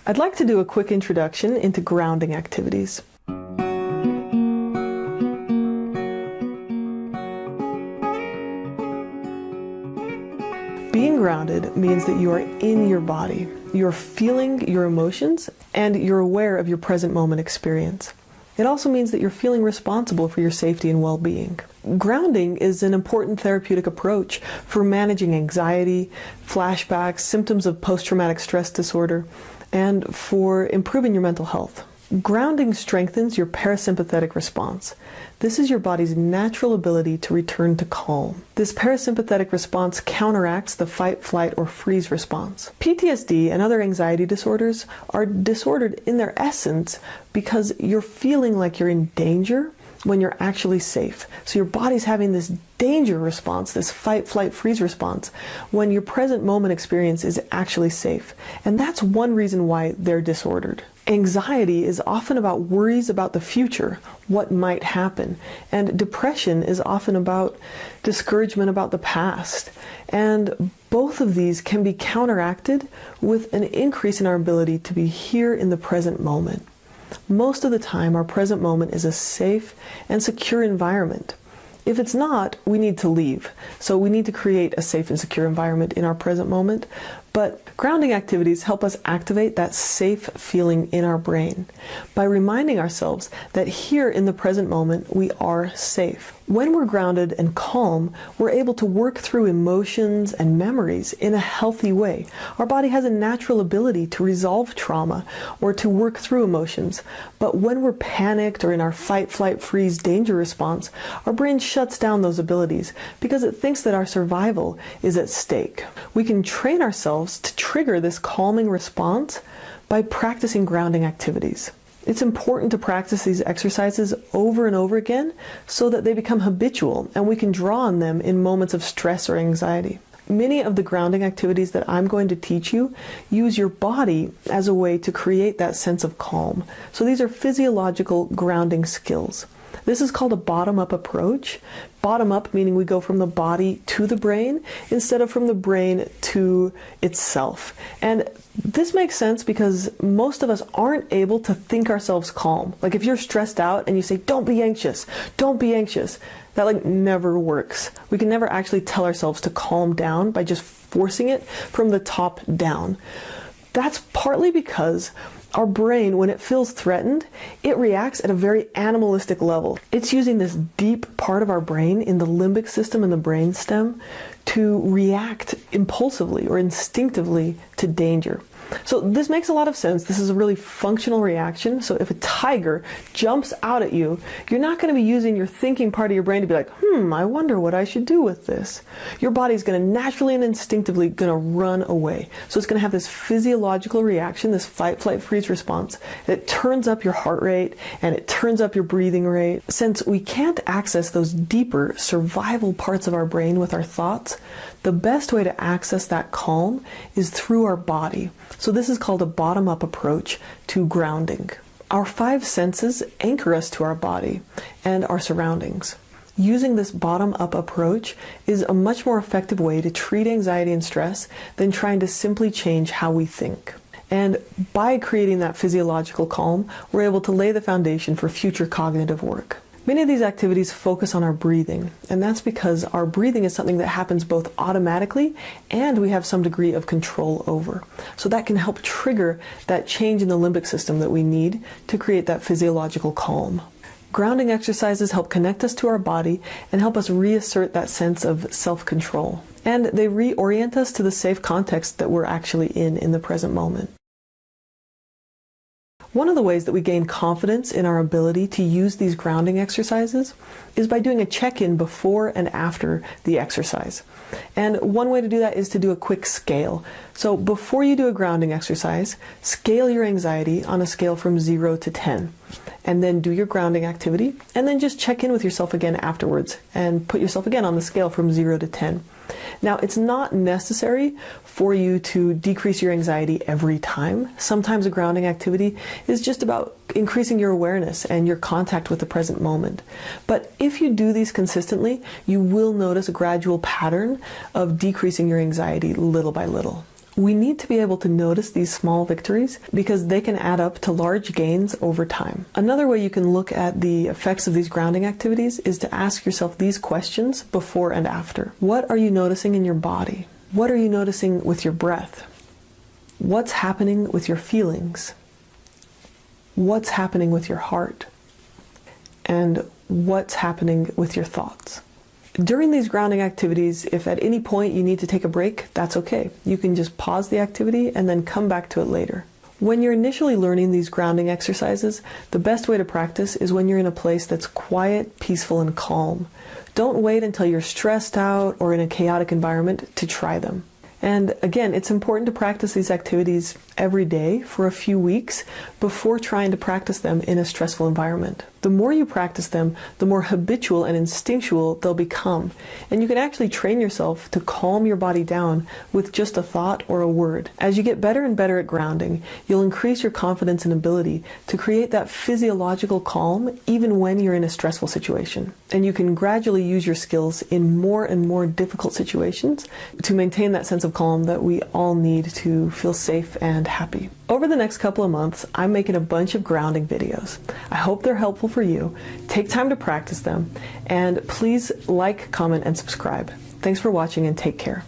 I'd like to do a quick introduction into grounding activities. Being grounded means that you are in your body, you're feeling your emotions, and you're aware of your present moment experience. It also means that you're feeling responsible for your safety and well-being. Grounding is an important therapeutic approach for managing anxiety, flashbacks, symptoms of post-traumatic stress disorder, and for improving your mental health. Grounding strengthens your parasympathetic response. This is your body's natural ability to return to calm. This parasympathetic response counteracts the fight, flight, or freeze response. PTSD and other anxiety disorders are disordered in their essence because you're feeling like you're in danger when you're actually safe. So your body's having this danger response, this fight, flight, freeze response, when your present moment experience is actually safe. And that's one reason why they're disordered. Anxiety is often about worries about the future, what might happen. And depression is often about discouragement about the past. And both of these can be counteracted with an increase in our ability to be here in the present moment. Most of the time, our present moment is a safe and secure environment. If it's not, we need to leave. So we need to create a safe and secure environment in our present moment. But grounding activities help us activate that safe feeling in our brain by reminding ourselves that here in the present moment we are safe. When we're grounded and calm, we're able to work through emotions and memories in a healthy way. Our body has a natural ability to resolve trauma or to work through emotions. But when we're panicked or in our fight, flight, freeze, danger response, our brain shuts down those abilities because it thinks that our survival is at stake. We can train ourselves to trigger this calming response by practicing grounding activities. It's important to practice these exercises over and over again so that they become habitual and we can draw on them in moments of stress or anxiety. Many of the grounding activities that I'm going to teach you use your body as a way to create that sense of calm. So these are physiological grounding skills. This is called a bottom-up approach. Bottom-up meaning we go from the body to the brain instead of from the brain to itself. And this makes sense because most of us aren't able to think ourselves calm. Like if you're stressed out and you say, don't be anxious, that never works. We can never actually tell ourselves to calm down by just forcing it from the top down. That's partly because our brain, when it feels threatened, it reacts at a very animalistic level. It's using this deep part of our brain in the limbic system and the brainstem to react impulsively or instinctively to danger. So this makes a lot of sense. This is a really functional reaction. So if a tiger jumps out at you, you're not going to be using your thinking part of your brain to be like, I wonder what I should do with this. Your body's going to naturally and instinctively going to run away. So it's going to have this physiological reaction, this fight, flight, freeze response. It turns up your heart rate and it turns up your breathing rate. Since we can't access those deeper survival parts of our brain with our thoughts, the best way to access that calm is through our body. So this is called a bottom-up approach to grounding. Our 5 senses anchor us to our body and our surroundings. Using this bottom-up approach is a much more effective way to treat anxiety and stress than trying to simply change how we think. And by creating that physiological calm, we're able to lay the foundation for future cognitive work. Many of these activities focus on our breathing, and that's because our breathing is something that happens both automatically and we have some degree of control over. So that can help trigger that change in the limbic system that we need to create that physiological calm. Grounding exercises help connect us to our body and help us reassert that sense of self-control. And they reorient us to the safe context that we're actually in the present moment. One of the ways that we gain confidence in our ability to use these grounding exercises is by doing a check-in before and after the exercise. And one way to do that is to do a quick scale. So before you do a grounding exercise, scale your anxiety on a scale from 0 to 10. And then do your grounding activity, and then just check in with yourself again afterwards and put yourself again on the scale from 0 to 10. Now, it's not necessary for you to decrease your anxiety every time. Sometimes a grounding activity is just about increasing your awareness and your contact with the present moment. But if you do these consistently, you will notice a gradual pattern of decreasing your anxiety little by little. We need to be able to notice these small victories because they can add up to large gains over time. Another way you can look at the effects of these grounding activities is to ask yourself these questions before and after. What are you noticing in your body? What are you noticing with your breath? What's happening with your feelings? What's happening with your heart? And what's happening with your thoughts? During these grounding activities, if at any point you need to take a break, that's okay. You can just pause the activity and then come back to it later. When you're initially learning these grounding exercises, the best way to practice is when you're in a place that's quiet, peaceful, and calm. Don't wait until you're stressed out or in a chaotic environment to try them. And again, it's important to practice these activities every day for a few weeks before trying to practice them in a stressful environment. The more you practice them, the more habitual and instinctual they'll become. And you can actually train yourself to calm your body down with just a thought or a word. As you get better and better at grounding, you'll increase your confidence and ability to create that physiological calm even when you're in a stressful situation. And you can gradually use your skills in more and more difficult situations to maintain that sense of calm that we all need to feel safe and happy. Over the next couple of months, I'm making a bunch of grounding videos. I hope they're helpful for you. Take time to practice them, and please like, comment, and subscribe. Thanks for watching, and take care.